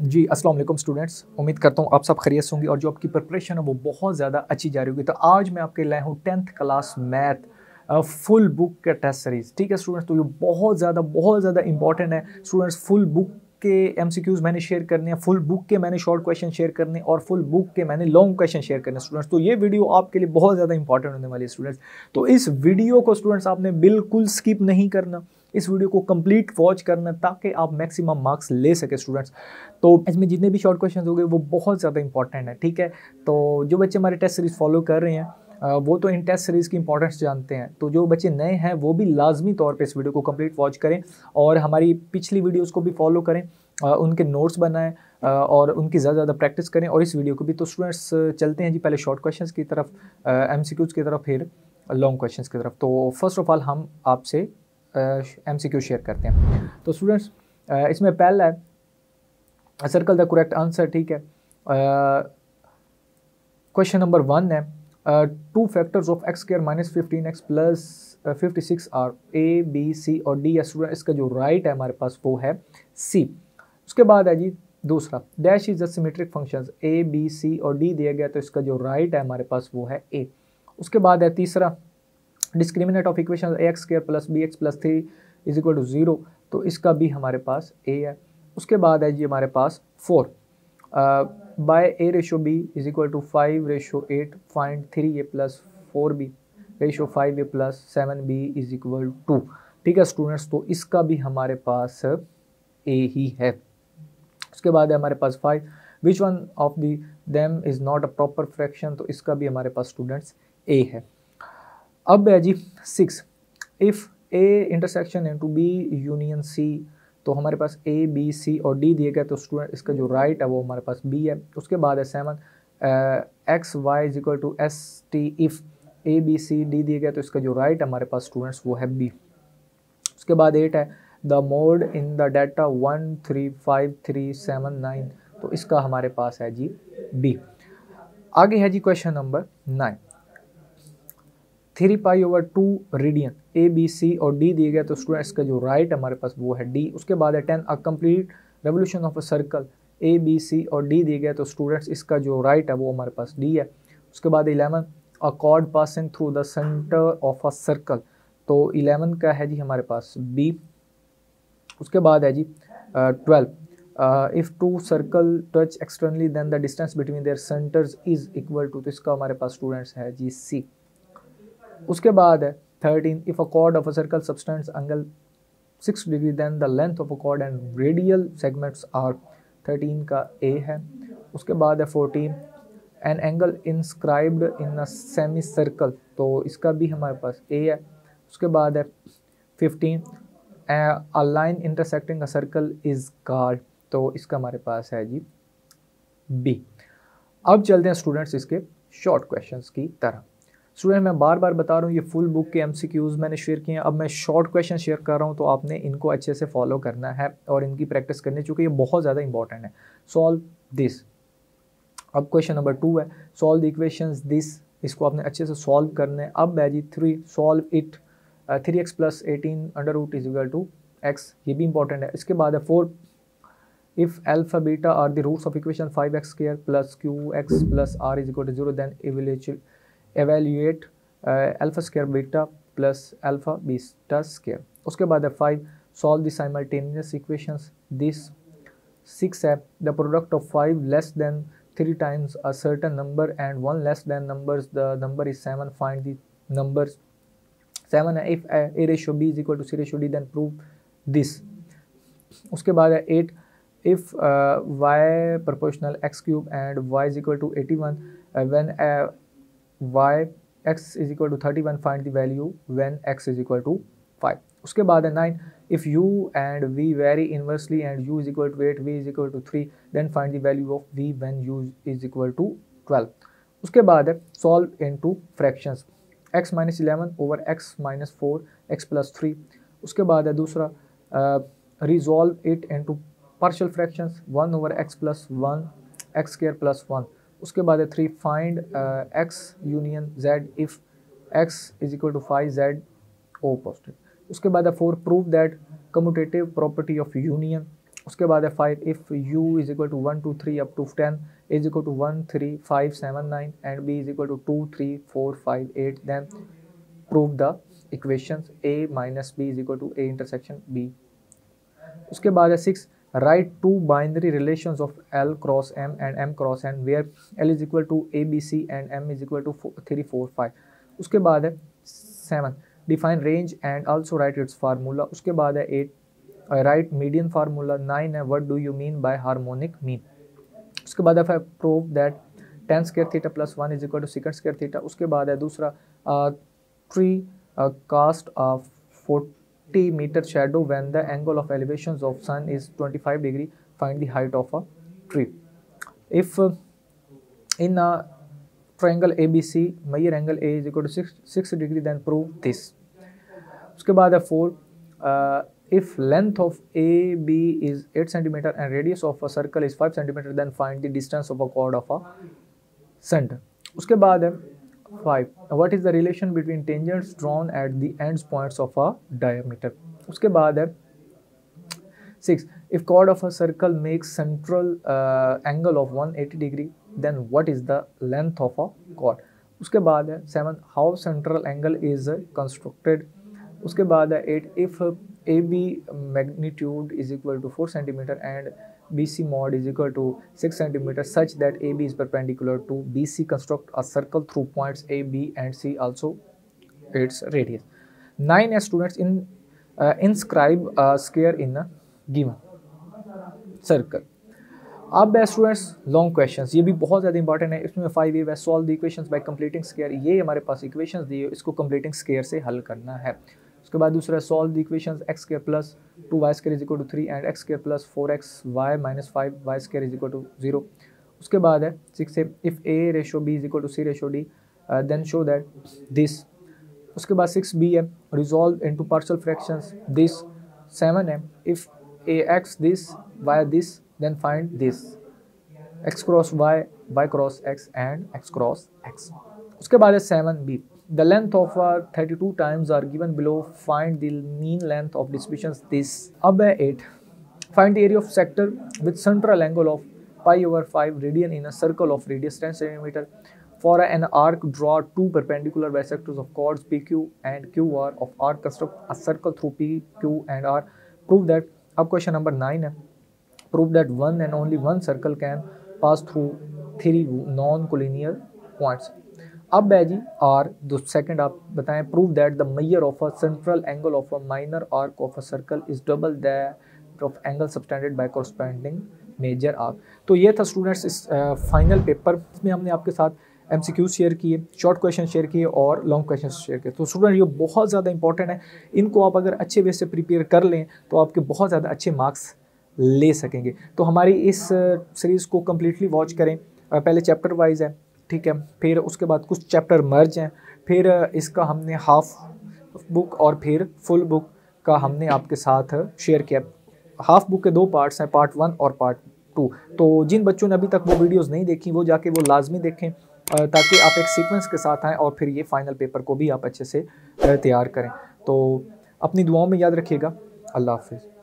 जी, अस्सलाम वालेकुम स्टूडेंट्स। उम्मीद करता हूँ आप सब खैरियत से होंगे और जो आपकी प्रिपरेशन है वो बहुत ज़्यादा अच्छी जा रही होगी। तो आज मैं आपके लाया हूँ 10th class math full book के टेस्ट सीरीज़। ठीक है स्टूडेंट्स, तो ये बहुत ज़्यादा इंपॉर्टेंट है स्टूडेंट्स। फुल बुक के एमसीक्यूज़ मैंने शेयर करने हैं, फुल बुक के मैंने शॉर्ट क्वेश्चन शेयर करने और फुल बुक के मैंने लॉन्ग क्वेश्चन शेयर करने स्टूडेंट्स। तो ये वीडियो आपके लिए बहुत ज़्यादा इंपॉर्टेंट होने वाली है स्टूडेंट्स। तो इस वीडियो को स्टूडेंट्स आपने बिल्कुल स्किप नहीं करना, इस वीडियो को कंप्लीट वॉच करना ताकि आप मैक्सिमम मार्क्स ले सके स्टूडेंट्स। तो इसमें जितने भी शॉर्ट क्वेश्चन होंगे वो बहुत ज़्यादा इंपॉर्टेंट है। ठीक है, तो जो बच्चे हमारे टेस्ट सीरीज़ फॉलो कर रहे हैं वो तो इन टेस्ट सीरीज़ की इंपॉर्टेंस जानते हैं। तो जो बच्चे नए हैं वो भी लाजमी तौर पे इस वीडियो को कंप्लीट वॉच करें और हमारी पिछली वीडियोस को भी फॉलो करें, उनके नोट्स बनाएं और उनकी ज़्यादा प्रैक्टिस करें और इस वीडियो को भी। तो स्टूडेंट्स चलते हैं जी पहले शॉर्ट क्वेश्चंस की तरफ, एमसीक्यूज़ की तरफ, फिर लॉन्ग क्वेश्चंस की तरफ। तो फर्स्ट ऑफ ऑल हम आपसे एमसीक्यू शेयर करते हैं। तो स्टूडेंट्स इसमें पहला है सर्कल द करेक्ट आंसर। ठीक है, क्वेश्चन नंबर 1 है two factors of x square minus 15x plus 56 are A B C और डी। स्टूडेंट इसका जो राइट है हमारे पास वो है सी। उसके बाद है जी दूसरा, dash is the symmetric functions A B C और डी दिया गया, तो इसका जो राइट है हमारे पास वो है ए। उसके बाद है तीसरा, discriminant of equation a x square plus b x plus 3 is equal to 0, तो इसका भी हमारे पास ए है। उसके बाद है जी हमारे पास 4 by a ratio b is equal to 5:8 find 3a plus 4b ratio 5a plus 7b is equal to. ठीक है स्टूडेंट्स, तो इसका भी हमारे पास ए ही है। उसके बाद है हमारे पास 5 which one of the them is not a proper fraction, तो इसका भी हमारे पास स्टूडेंट्स ए है। अब है जी 6, if a intersection into b union c, तो हमारे पास ए बी सी और डी दिए गए, तो स्टूडेंट इसका जो राइट है वो हमारे पास बी है। उसके बाद है 7 x y is equal to s t, if a B c d दिए गए, तो इसका जो राइट है हमारे पास स्टूडेंट्स वो है बी। उसके बाद 8 है the mode in the data 1 3 5 3 7 9, तो इसका हमारे पास है जी बी। आगे है जी question number 9, 3π/2 radian A B C और डी दिए गए, तो स्टूडेंट्स का जो राइट हमारे पास वो है डी। उसके बाद है 10 a complete revolution of a circle A B C और डी दिए गए, तो स्टूडेंट्स इसका जो राइट है वो हमारे पास डी है। उसके बाद 11 अ cord passing through the centre of a circle, तो 11 का है जी हमारे पास बी। उसके बाद है जी 12 if two circle touch externally then the distance between their centres is equal to, तो इसका हमारे पास स्टूडेंट्स है जी सी। उसके बाद है 13 if a chord of a circle subtends angle 6 degree then the length of a chord and radial segments are, 13 का A है। उसके बाद है 14 an angle inscribed in a semicircle, तो इसका भी हमारे पास ए है। उसके बाद है 15 a line intersecting a circle is called, तो इसका हमारे पास है जी बी। अब चलते हैं स्टूडेंट्स इसके शॉर्ट क्वेश्चंस की तरह। स्टूडेंट मैं बार बार बता रहा हूँ ये फुल बुक के एमसीक्यूज़ मैंने शेयर किए हैं, अब मैं शॉर्ट क्वेश्चन शेयर कर रहा हूँ, तो आपने इनको अच्छे से फॉलो करना है और इनकी प्रैक्टिस करनी, चूँकि ये बहुत ज़्यादा इंपॉर्टेंट है। Solve this. अब क्वेश्चन नंबर 2 है सॉल्व द इक्वेशंस दिस, इसको आपने अच्छे से सॉल्व करना है। अब है जी 3 solve it 3x plus 18 under root is equal to x, ये भी इंपॉर्टेंट है। इसके बाद है 4 if alpha beta are the roots of equation 5x square plus qx plus r is equal to 0, then evaluate alpha square beta plus alpha beta square। उसके बाद है 5 solve the simultaneous equations this। 6 है the product of 5 less than 3 times a certain number and 1 less than numbers, the number is 7, find the numbers। 7 है if a ratio b is equal to c ratio d then prove this। उसके बाद है 8 if y proportional x cube and y is equal to 81 when y x is equal to 31 find the value when x is equal to 5। उसके बाद है 9 if u and v vary inversely and u is equal to 8 v is equal to 3 then find the value of v when u is equal to 12। उसके बाद है solve into fractions x minus 11 over x minus 4 x plus 3। उसके बाद है दूसरा resolve it into partial fractions 1 over x plus 1 x square plus 1। उसके बाद है 3 find x union z if x is equal to 5 z o positive। उसके बाद है 4 prove that commutative property of union उसके बाद है 5 if u is equal to 1 2 3 up to 10 is equal to 1 3 5 7 9 and b is equal to 2 3 4 5 8 then prove the equations a minus b is equal to a intersection b। उसके बाद है 6 write two binary relations of l cross m and m cross n where l is equal to a b c and m is equal to 3 4 5। उसके बाद है 7 define range and also write its formula. उसके बाद है 8 write median formula. 9 है what do you mean by harmonic mean. उसके बाद है prove that tan square theta plus 1 is equal to second square theta. उसके बाद है दूसरा tree cast 40 metre shadow when the angle of elevations of sun is 25 degree find the height of a tree. If in a triangle ABC measure angle A is equal to 6 degree then prove this। उसके बाद है 4 if length of AB is 8 cm and radius of a circle is 5 cm then find the distance of a chord of a center। उसके बाद है 5 what is the relation between tangents drawn at the ends points of a diameter। उसके बाद है 6 if chord of a circle makes central angle of 180 degree then what is the length of a chord। उसके बाद है 7 how central angle is constructed। उसके बाद है 8 if AB magnitude is equal to 4 cm and BC mod is equal to 6 cm such that AB is perpendicular to BC construct a circle through points A, B and C also its radius। 9 students inscribe a square in a given circle। अब students long questions, ये भी बहुत ज़्यादा important है। इसमें 5 solve the equations bye completing square. ये हमारे पास equations दी है, इसको कंप्लीटिंग स्क्वायर से हल करना है। उसके बाद दूसरा solve the equations x square plus 2y square is equal to 3 and x square plus 4xy minus 5y square is equal to 0। उसके बाद है 6 है if a ratio b is equal to c ratio d then show that this. उसके बाद 6b है resolve into partial fractions this. 7 है if ax this y this then find this x cross y, y cross x and x cross x। उसके बाद है 7b the length of 32 times are given below find the mean length of distributions this। अब है 8 find the area of sector with central angle of pi over 5 radian in a circle of radius 10 cm for an arc draw two perpendicular bisectors of chords PQ and QR of arc construct a circle through PQ and R prove that। अब question number 9 है prove that one and only one circle can pass through 3 non-collinear points। अब है जी R दो second आप बताएं prove that the measure of a central angle of a minor arc of a circle is double that of angle subtended by corresponding major arc। तो ये था students इस final paper, इसमें हमने आपके साथ MCQ शेयर किए, शॉर्ट क्वेश्चन शेयर किए और लॉन्ग क्वेश्चन शेयर किए। तो स्टूडेंट ये बहुत ज़्यादा इंपॉर्टेंट है, इनको आप अगर अच्छे वे से प्रिपेयर कर लें तो आपके बहुत ज़्यादा अच्छे मार्क्स ले सकेंगे। तो हमारी इस सीरीज़ को कम्प्लीटली वॉच करें। पहले चैप्टर वाइज है, ठीक है, फिर उसके बाद कुछ चैप्टर मर्ज हैं, फिर इसका हमने हाफ बुक और फिर फुल बुक का हमने आपके साथ शेयर किया। हाफ बुक के 2 पार्ट्स हैं, पार्ट 1 और पार्ट 2। तो जिन बच्चों ने अभी तक वो वीडियोज़ नहीं देखी वो जाके वो लाजमी देखें ताकि आप एक सीक्वेंस के साथ आएँ और फिर ये फाइनल पेपर को भी आप अच्छे से तैयार करें। तो अपनी दुआओं में याद रखिएगा। अल्लाह हाफिज़।